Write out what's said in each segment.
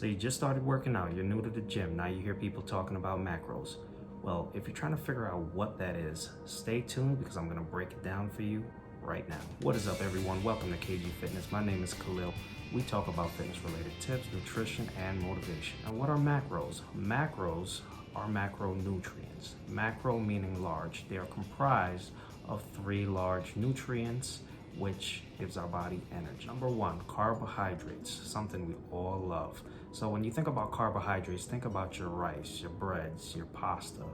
So you just started working out, you're new to the gym, now you hear people talking about macros. Well, if you're trying to figure out what that is, stay tuned because I'm gonna break it down for you right now. What is up everyone? Welcome to KG Fitness. My name is Khalil. We talk about fitness related tips, nutrition, and motivation. And what are macros? Macros are macronutrients. Macro meaning large. They are comprised of 3 large nutrients which gives our body energy. Number 1, carbohydrates, something we all love. So when you think about carbohydrates, think about your rice, your breads, your pasta,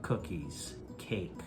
cookies, cake,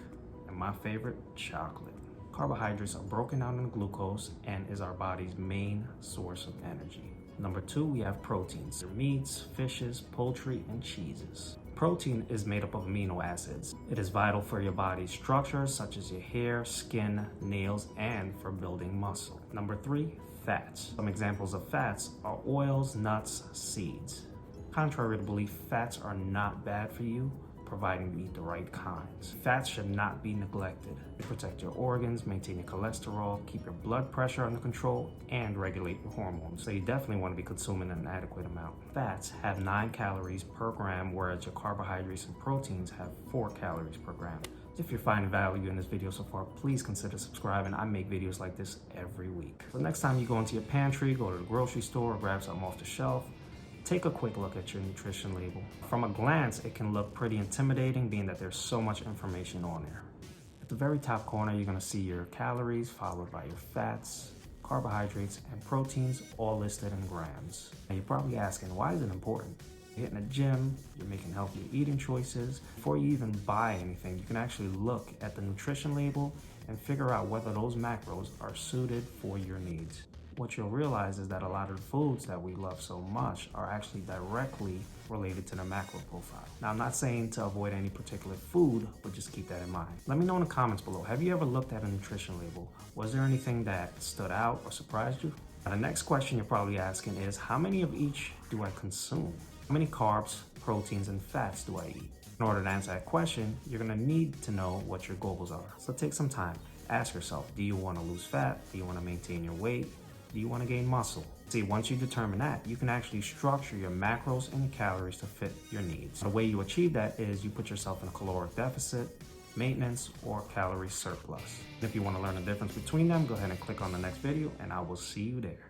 and my favorite, chocolate. Carbohydrates are broken down into glucose and is our body's main source of energy. Number 2, we have proteins, meats, fishes, poultry, and cheeses. Protein is made up of amino acids. It is vital for your body's structures such as your hair, skin, nails, and for building muscle. Number 3, fats. Some examples of fats are oils, nuts, seeds. Contrary to belief, fats are not bad for you, providing you eat the right kinds. Fats should not be neglected. They protect your organs, maintain your cholesterol, keep your blood pressure under control, and regulate your hormones. So you definitely want to be consuming an adequate amount. Fats have 9 calories per gram, whereas your carbohydrates and proteins have 4 calories per gram. If you're finding value in this video so far, please consider subscribing. I make videos like this every week. So next time you go into your pantry, go to the grocery store, or grab something off the shelf, take a quick look at your nutrition label. From a glance, it can look pretty intimidating, being that there's so much information on there. At the very top corner, you're gonna see your calories, followed by your fats, carbohydrates, and proteins, all listed in grams. And you're probably asking, why is it important? You're hitting a gym, you're making healthy eating choices. Before you even buy anything, you can actually look at the nutrition label and figure out whether those macros are suited for your needs. What you'll realize is that a lot of the foods that we love so much are actually directly related to the macro profile. Now, I'm not saying to avoid any particular food, but just keep that in mind. Let me know in the comments below, have you ever looked at a nutrition label? Was there anything that stood out or surprised you? Now, the next question you're probably asking is, how many of each do I consume? How many carbs, proteins, and fats do I eat? In order to answer that question, you're gonna need to know what your goals are. So take some time, ask yourself, do you wanna lose fat? Do you wanna maintain your weight? Do you want to gain muscle? See, once you determine that, you can actually structure your macros and your calories to fit your needs. The way you achieve that is you put yourself in a caloric deficit, maintenance, or calorie surplus. If you want to learn the difference between them, go ahead and click on the next video and I will see you there.